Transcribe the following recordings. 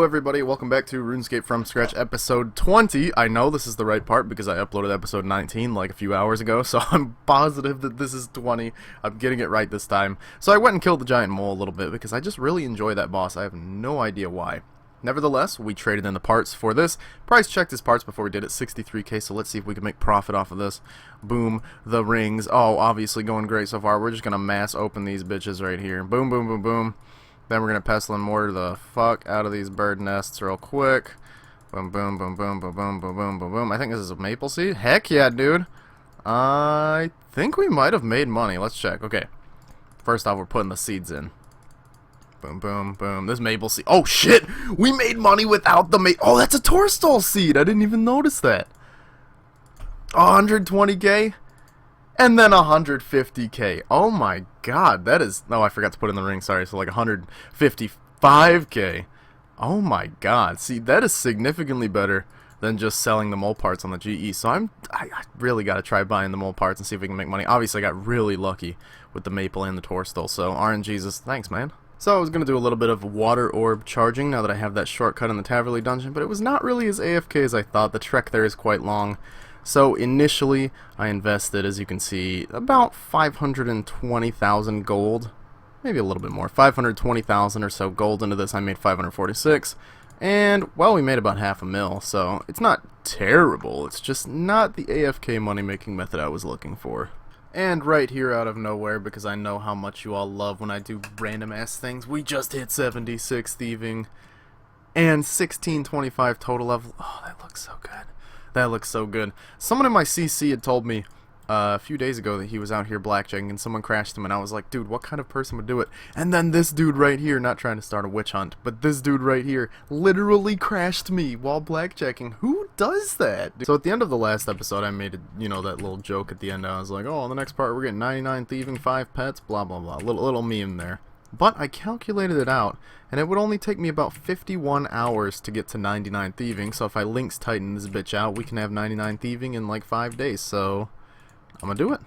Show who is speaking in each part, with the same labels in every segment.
Speaker 1: Hello everybody, welcome back to RuneScape from Scratch episode 20. I know this is the right part because I uploaded episode 19 like a few hours ago, so I'm positive that this is 20. I'm getting it right this time. So I went and killed the giant mole a little bit because I just really enjoy that boss. I have no idea why. Nevertheless, we traded in the parts for this. Price checked his parts before we did it, 63k, so let's see if we can make profit off of this. Boom, the rings. Oh, obviously going great so far. We're just gonna mass open these bitches right here. Boom, boom, boom, boom. Then we're going to pestle and mortar the fuck out of these bird nests real quick. Boom, boom, boom, boom, boom, boom, boom, boom, boom, boom. I think this is a maple seed. Heck yeah, dude. I think we might have made money. Let's check. Okay. First off, we're putting the seeds in. Boom, boom, boom. This maple seed. Oh, shit. We made money without the Oh, that's a Torstol seed. I didn't even notice that. 120k. And then 150k. Oh my god, that is... Oh, I forgot to put in the ring, sorry. So like 155k. Oh my god. See, that is significantly better than just selling the mole parts on the GE. So I really got to try buying the mole parts and see if we can make money. Obviously, I got really lucky with the maple and the Torstol. So RNGesus, thanks, man. So I was going to do a little bit of water orb charging now that I have that shortcut in the Taverley dungeon. But it was not really as AFK as I thought. The trek there is quite long. So initially, I invested, as you can see, about 520,000 gold, maybe a little bit more, 520,000 or so gold into this. I made 546, and, well, we made about $500,000, so it's not terrible. It's just not the AFK money-making method I was looking for. And right here out of nowhere, because I know how much you all love when I do random-ass things, we just hit 76 thieving and 1625 total level. Oh, that looks so good. That looks so good. Someone in my CC had told me a few days ago that he was out here blackjacking and someone crashed him, and I was like, dude, what kind of person would do it? And then this dude right here, not trying to start a witch hunt, but this dude right here literally crashed me while blackjacking. Who does that? So at the end of the last episode, I made, you know, that little joke at the end. I was like, oh, the next part we're getting 99 thieving, 5 pets, blah, blah, blah. Little meme there. But I calculated it out, and it would only take me about 51 hours to get to 99 thieving, so if I links tighten this bitch out, we can have 99 thieving in like 5 days, so I'm gonna do it.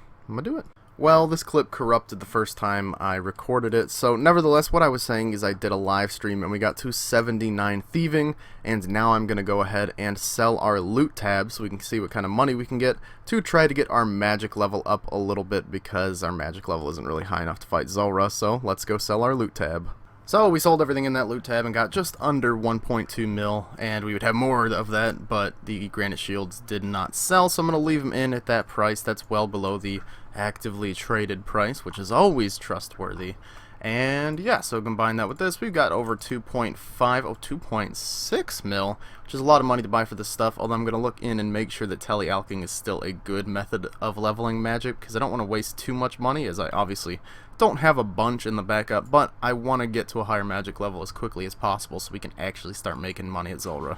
Speaker 1: Well, this clip corrupted the first time I recorded it, so nevertheless, what I was saying is I did a live stream and we got to 79 thieving, and now I'm going to go ahead and sell our loot tab so we can see what kind of money we can get to try to get our magic level up a little bit, because our magic level isn't really high enough to fight Zulrah, so let's go sell our loot tab. So we sold everything in that loot tab and got just under 1.2 mil, and we would have more of that, but the granite shields did not sell, so I'm going to leave them in at that price. That's well below the actively traded price, which is always trustworthy. And yeah, so combine that with this, we've got over 2.6 mil, which is a lot of money to buy for this stuff, although I'm going to look in and make sure that tele-alching is still a good method of leveling magic, because I don't want to waste too much money, as I obviously don't have a bunch in the backup, but I want to get to a higher magic level as quickly as possible so we can actually start making money at Zulrah.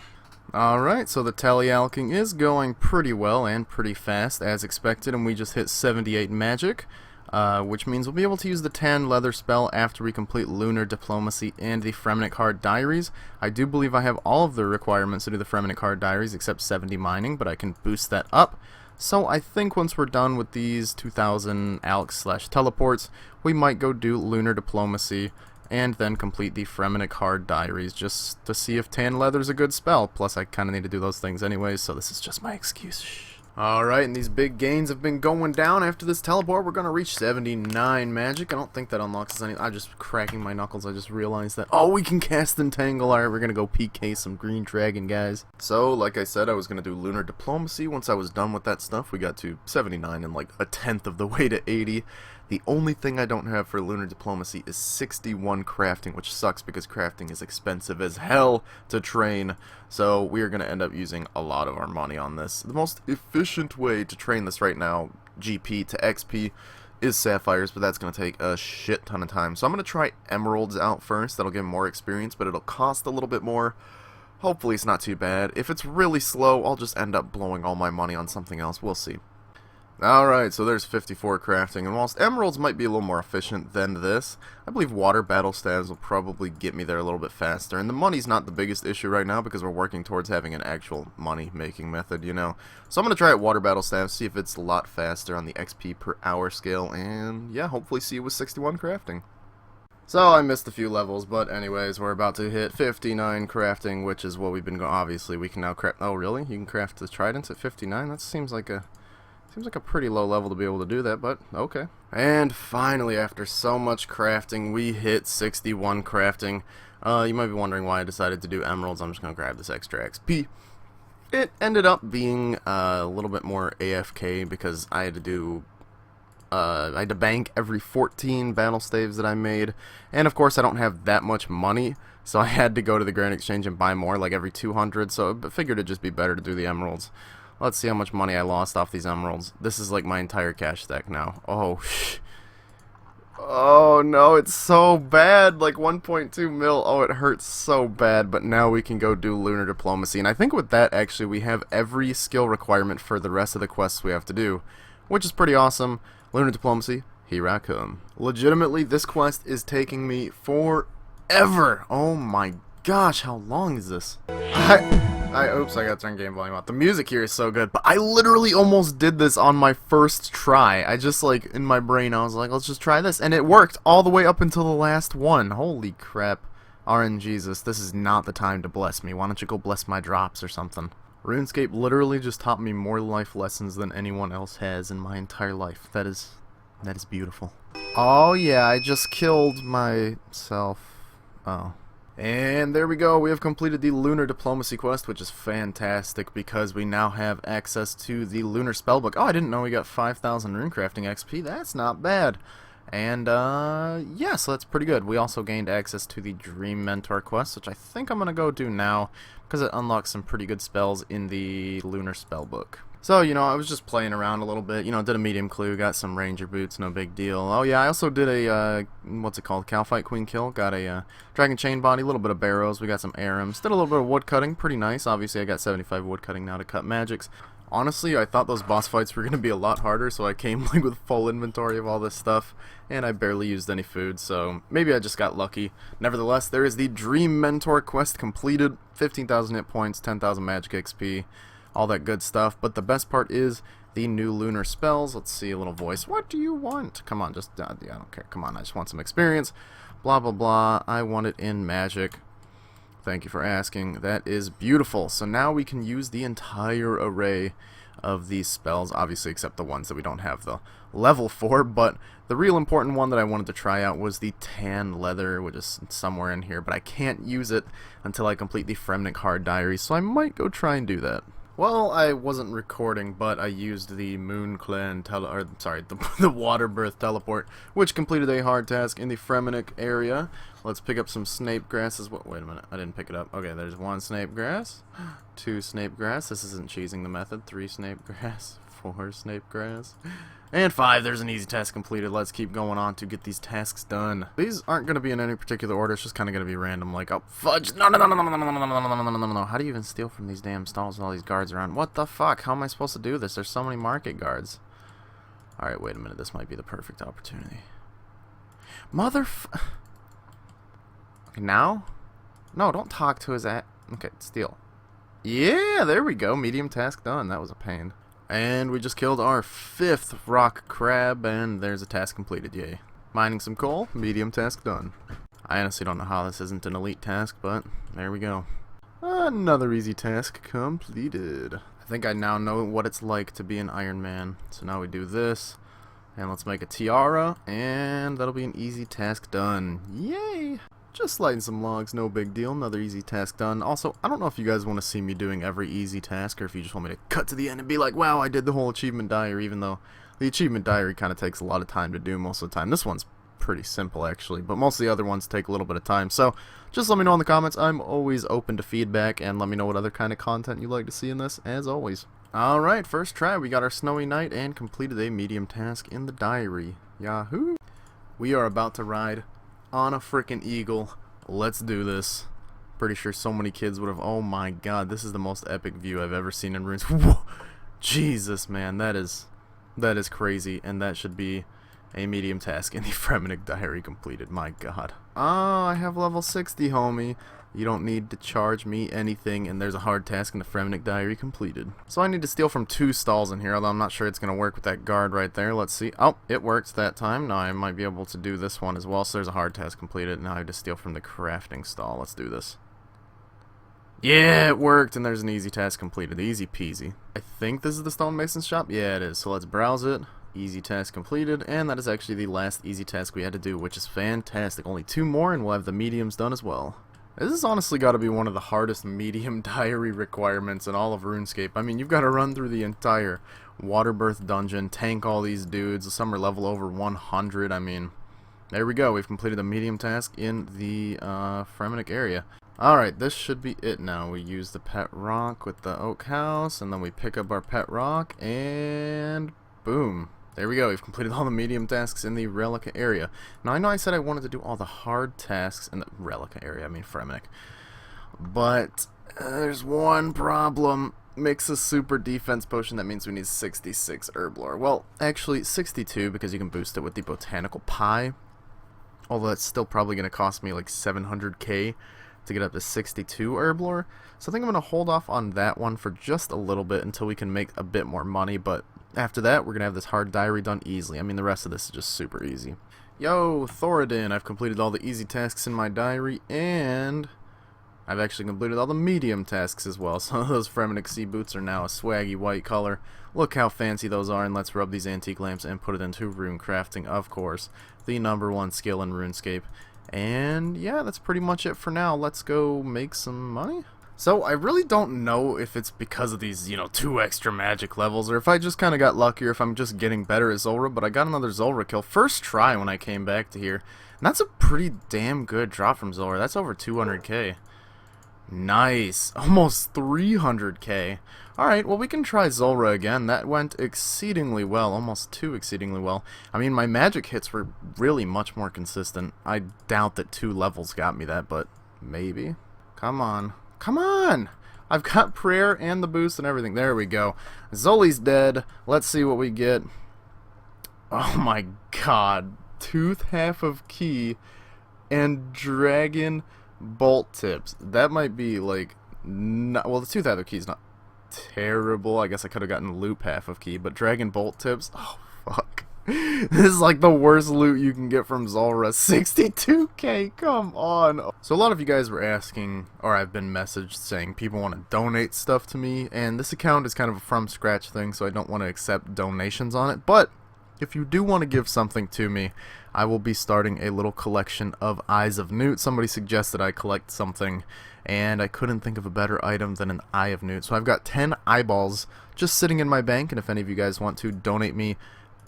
Speaker 1: Alright, so the tele-alching is going pretty well and pretty fast as expected, and we just hit 78 magic. Which means we'll be able to use the tan leather spell after we complete Lunar Diplomacy and the Fremennik Card Diaries. I do believe I have all of the requirements to do the Fremennik Card Diaries except 70 mining, but I can boost that up. So I think once we're done with these 2000 Alx/teleports, we might go do Lunar Diplomacy and then complete the Fremennik Card Diaries just to see if tan leather's a good spell. Plus I kind of need to do those things anyways, so this is just my excuse. Alright, and these big gains have been going down. After this teleport, we're going to reach 79 magic. I don't think that unlocks us any... I'm just cracking my knuckles. I just realized that. Oh, we can cast Entangle. Alright, we're going to go PK some green dragon, guys. So, like I said, I was going to do Lunar Diplomacy. Once I was done with that stuff, we got to 79 and like a tenth of the way to 80. The only thing I don't have for Lunar Diplomacy is 61 crafting, which sucks because crafting is expensive as hell to train. So we are going to end up using a lot of our money on this. The most efficient way to train this right now, GP to XP, is Sapphires, but that's going to take a shit ton of time. So I'm going to try Emeralds out first. That'll give more experience, but it'll cost a little bit more. Hopefully it's not too bad. If it's really slow, I'll just end up blowing all my money on something else. We'll see. Alright, so there's 54 crafting, and whilst emeralds might be a little more efficient than this, I believe water battle staves will probably get me there a little bit faster, and the money's not the biggest issue right now because we're working towards having an actual money-making method, you know. So I'm going to try out water battle staves, see if it's a lot faster on the XP per hour scale, and yeah, hopefully see you with 61 crafting. So I missed a few levels, but anyways, we're about to hit 59 crafting, which is what we've been going. Obviously, we can now craft. Oh, really? You can craft the tridents at 59? That seems like a pretty low level to be able to do that, but okay. And finally, after so much crafting, we hit 61 crafting. You might be wondering why I decided to do emeralds. I'm just gonna grab this extra XP. It ended up being a little bit more AFK because I had to do. I had to bank every 14 battle staves that I made, and of course I don't have that much money, so I had to go to the Grand Exchange and buy more, like every 200, so I figured it'd just be better to do the emeralds. Let's see how much money I lost off these emeralds. This is like my entire cash stack now. Oh no, it's so bad, like 1.2 mil. Oh, it hurts so bad, but now we can go do lunar diplomacy, and I think with that actually we have every skill requirement for the rest of the quests we have to do, which is pretty awesome. Lunar diplomacy, here I come. Legitimately, this quest is taking me forever. Oh my gosh, how long is this? Oops, I gotta turn game volume up. The music here is so good, but I literally almost did this on my first try. I just, like, in my brain, I was like, let's just try this, and it worked all the way up until the last one. Holy crap. RNGesus, this is not the time to bless me. Why don't you go bless my drops or something? RuneScape literally just taught me more life lessons than anyone else has in my entire life. That is beautiful. Oh yeah, I just killed myself. Oh. And there we go, we have completed the Lunar Diplomacy quest, which is fantastic because we now have access to the Lunar Spellbook. Oh, I didn't know we got 5,000 runecrafting XP. That's not bad. And, yeah, so that's pretty good. We also gained access to the Dream Mentor quest, which I think I'm going to go do now, because it unlocks some pretty good spells in the Lunar Spellbook. So, you know, I was just playing around a little bit, you know, did a medium clue, got some ranger boots, no big deal. Oh yeah, I also did a, what's it called, Calfight Queen kill, got a, dragon chain body, a little bit of barrows, we got some arums, did a little bit of wood cutting, pretty nice. Obviously I got 75 wood cutting now to cut magics. Honestly, I thought those boss fights were going to be a lot harder, so I came like with full inventory of all this stuff, and I barely used any food, so maybe I just got lucky. Nevertheless, there is the Dream Mentor quest completed, 15,000 hit points, 10,000 magic XP, all that good stuff, but the best part is the new lunar spells. Let's see, a little voice. What do you want? Come on, just, yeah, I don't care. Come on, I just want some experience. Blah, blah, blah. I want it in magic. Thank you for asking. That is beautiful. So now we can use the entire array of these spells, obviously except the ones that we don't have the level for, but the real important one that I wanted to try out was the tan leather, which is somewhere in here, but I can't use it until I complete the Fremnik Hard Diary, so I might go try and do that. Well, I wasn't recording, but I used the Moon Clan the Water Birth teleport, which completed a hard task in the Fremnik area. Let's pick up some snape grasses. Wait a minute, I didn't pick it up. Okay, there's 1 snape grass, 2 snape grass. This isn't cheesing the method. 3 snape grass, 4 snape grass, and 5. There's an easy task completed. Let's keep going on to get these tasks done. These aren't going to be in any particular order. It's just kind of going to be random. Like, oh, fudge! No! How do you even steal from these damn stalls with all these guards around? What the fuck? How am I supposed to do this? There's so many market guards. All right, wait a minute. This might be the perfect opportunity. Okay, now? No, don't talk to his Okay, steal. Yeah, there we go. Medium task done. That was a pain. And we just killed our 5th rock crab, and there's a task completed, yay. Mining some coal, medium task done. I honestly don't know how this isn't an elite task, but there we go. Another easy task completed. I think I now know what it's like to be an Iron Man. So now we do this, and let's make a tiara, and that'll be an easy task done. Yay! Just lighting some logs, no big deal. Another easy task done. Also, I don't know if you guys want to see me doing every easy task, or if you just want me to cut to the end and be like, wow, I did the whole achievement diary, even though the achievement diary kind of takes a lot of time to do most of the time. This one's pretty simple, actually, but most of the other ones take a little bit of time. So, just let me know in the comments. I'm always open to feedback, and let me know what other kind of content you'd like to see in this, as always. Alright, first try. We got our snowy night and completed a medium task in the diary. Yahoo! We are about to ride on a frickin' eagle. Let's do this. Pretty sure so many kids would have. Oh my god, this is the most epic view I've ever seen in Runes. Whoa. Jesus, man, that is crazy, and that should be a medium task in the Fremnik Diary completed. My god. Oh, I have level 60, homie. You don't need to charge me anything, and there's a hard task in the Fremenic diary completed. So I need to steal from 2 stalls in here, although I'm not sure it's going to work with that guard right there. Let's see. Oh, it worked that time. Now I might be able to do this one as well. So there's a hard task completed. Now I have to steal from the crafting stall. Let's do this. Yeah, it worked, and there's an easy task completed. Easy peasy. I think this is the stonemason's shop. Yeah, it is. So let's browse it. Easy task completed, and that is actually the last easy task we had to do, which is fantastic. Only 2 more, and we'll have the mediums done as well. This has honestly got to be one of the hardest medium diary requirements in all of RuneScape. I mean, you've got to run through the entire Waterbirth dungeon, tank all these dudes. Some are level over 100. I mean, there we go. We've completed the medium task in the Fremenic area. Alright, this should be it now. We use the pet rock with the oak house, and then we pick up our pet rock, and boom. There we go. We've completed all the medium tasks in the Relica area. Now, I know I said I wanted to do all the hard tasks in the Relica area, I mean Fremenic. But there's one problem. Mix a super defense potion. That means we need 66 herb lore. Well, actually 62, because you can boost it with the botanical pie. Although that's still probably going to cost me like 700k to get up to 62 herb lore. So I think I'm going to hold off on that one for just a little bit until we can make a bit more money. But after that, we're going to have this hard diary done easily. I mean, the rest of this is just super easy. Yo, Thoradin, I've completed all the easy tasks in my diary, and I've actually completed all the medium tasks as well. So those Fremenic sea boots are now a swaggy white color. Look how fancy those are, and let's rub these antique lamps and put it into rune crafting, of course. The #1 skill in RuneScape. And yeah, that's pretty much it for now. Let's go make some money. So I really don't know if it's because of these, 2 extra magic levels, or if I just kind of got lucky, or if I'm just getting better at Zulrah, but I got another Zulrah kill first try when I came back to here. And that's a pretty damn good drop from Zulrah. That's over 200k. Nice. Almost 300k. Alright, well we can try Zulrah again. That went exceedingly well, almost too exceedingly well. I mean, my magic hits were really much more consistent. I doubt that 2 levels got me that, but maybe. Come on. Come on! I've got prayer and the boost and everything. There we go. Zoli's dead. Let's see what we get. Oh my god. Tooth half of key and dragon bolt tips. That might be like... well, the tooth half of key is not terrible. I guess I could have gotten loop half of key, but dragon bolt tips? Oh, fuck. This is like the worst loot you can get from Zulrah. 62k, come on. So a lot of you guys were asking, or I've been messaged saying people want to donate stuff to me, and this account is kind of a from scratch thing, so I don't want to accept donations on it. But if you do want to give something to me, I will be starting a little collection of Eyes of Newt. Somebody suggested I collect something, and I couldn't think of a better item than an Eye of Newt. So I've got 10 eyeballs just sitting in my bank, and if any of you guys want to donate me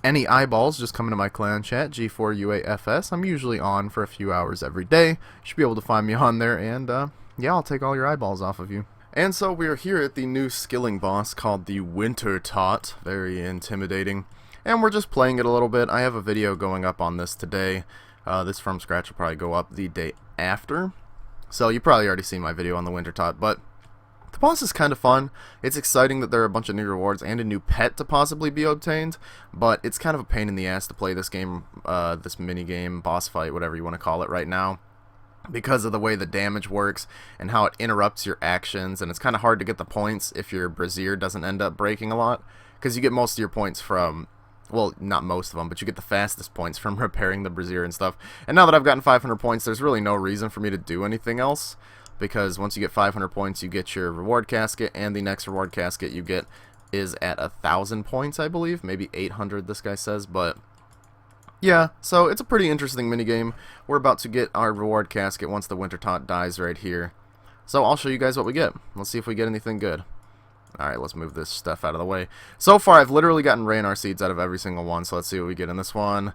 Speaker 1: any eyeballs, just come into my clan chat, G4UAFS. I'm usually on for a few hours every day. You should be able to find me on there, and yeah, I'll take all your eyeballs off of you. And so we are here at the new skilling boss called the Wintertodt. Very intimidating. And we're just playing it a little bit. I have a video going up on this today. This from scratch will probably go up the day after. So you probably already seen my video on the Wintertodt, but the boss is kind of fun. It's exciting that there are a bunch of new rewards and a new pet to possibly be obtained, but it's kind of a pain in the ass to play this game, this mini-game, boss fight, whatever you want to call it right now, because of the way the damage works and how it interrupts your actions, and it's kind of hard to get the points if your brazier doesn't end up breaking a lot, because you get most of your points from, well, not most of them, but you get the fastest points from repairing the brazier and stuff. And now that I've gotten 500 points, there's really no reason for me to do anything else, because once you get 500 points, you get your reward casket, and the next reward casket you get is at 1,000 points, I believe. Maybe 800, this guy says, but yeah, so it's a pretty interesting minigame. We're about to get our reward casket once the Wintertodt dies right here. So I'll show you guys what we get. Let's see if we get anything good. Alright, let's move this stuff out of the way. So far, I've literally gotten Raynar seeds out of every single one, so let's see what we get in this one.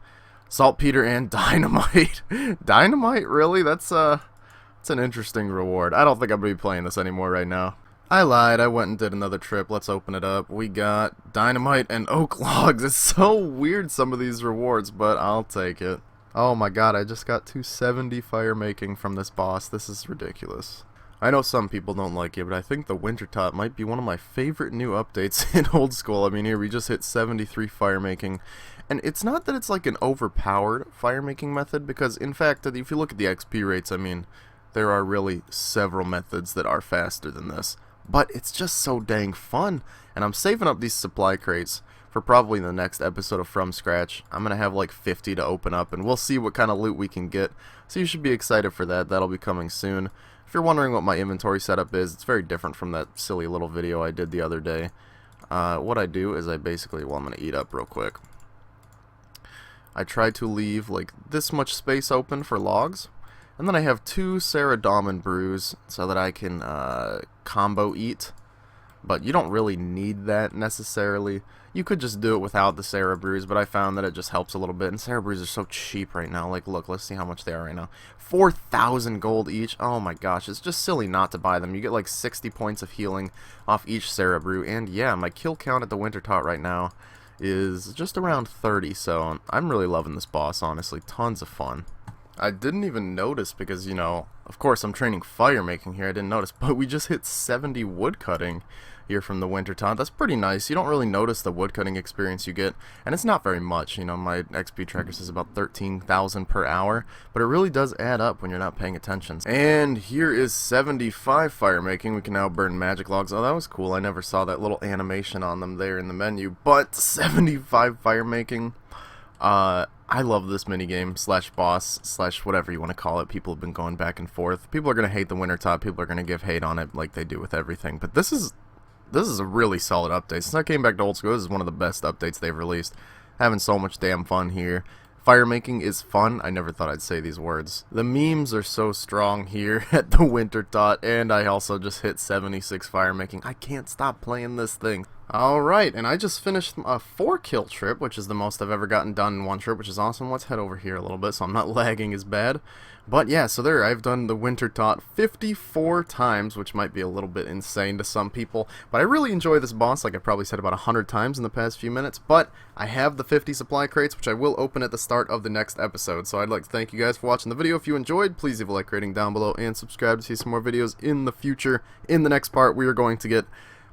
Speaker 1: Saltpeter and dynamite. Dynamite? Really? That's an interesting reward. I don't think I'm going to be playing this anymore right now. I lied. I went and did another trip. Let's open it up. We got dynamite and oak logs. It's so weird, some of these rewards, but I'll take it. Oh my god, I just got 270 fire making from this boss. This is ridiculous. I know some people don't like it, but I think the Wintertodt might be one of my favorite new updates in old school. I mean, here we just hit 73 fire making, and it's not that it's like an overpowered fire making method, because in fact, if you look at the XP rates, I mean, there are really several methods that are faster than this. But it's just so dang fun, and I'm saving up these supply crates for probably the next episode of From Scratch. I'm going to have like 50 to open up, and we'll see what kind of loot we can get. So you should be excited for that. That'll be coming soon. If you're wondering what my inventory setup is, it's very different from that silly little video I did the other day. What I do is I basically, well, I'm going to eat up real quick. I try to leave like this much space open for logs. And then I have 2 Saradomin brews so that I can combo eat. But you don't really need that necessarily. You could just do it without the Sarah brews, but I found that it just helps a little bit. And Sarah brews are so cheap right now. Like, look, let's see how much they are right now. 4,000 gold each. Oh my gosh, it's just silly not to buy them. You get like 60 points of healing off each Sarah brew. And yeah, my kill count at the Wintertodt right now is just around 30. So I'm really loving this boss, honestly. Tons of fun. I didn't even notice because, you know, of course I'm training fire making here, I didn't notice, but we just hit 70 woodcutting here from the Wintertodt. That's pretty nice. You don't really notice the woodcutting experience you get, and it's not very much. You know, my XP tracker says about 13,000 per hour, but it really does add up when you're not paying attention. And here is 75 fire making. We can now burn magic logs. Oh, that was cool. I never saw that little animation on them there in the menu, but 75 fire making. I love this minigame, slash boss, slash whatever you want to call it. People have been going back and forth. People are going to hate the Wintertodt. People are going to give hate on it like they do with everything. But this is a really solid update. Since I came back to old school, this is one of the best updates they've released. Having so much damn fun here. Fire making is fun. I never thought I'd say these words. The memes are so strong here at the Wintertodt, and I also just hit 76 fire making. I can't stop playing this thing. Alright, and I just finished a 4-kill trip, which is the most I've ever gotten done in one trip, which is awesome. Let's head over here a little bit so I'm not lagging as bad. But yeah, so there, I've done the Wintertodt 54 times, which might be a little bit insane to some people. But I really enjoy this boss, like I probably said about 100 times in the past few minutes. But I have the 50 supply crates, which I will open at the start of the next episode. So I'd like to thank you guys for watching the video. If you enjoyed, please leave a like rating down below and subscribe to see some more videos in the future. In the next part, we are going to get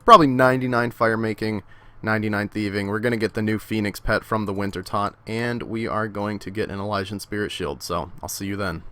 Speaker 1: probably 99 fire making, 99 thieving. We're going to get the new Phoenix pet from the Wintertodt, and we are going to get an Elysian Spirit Shield. So I'll see you then.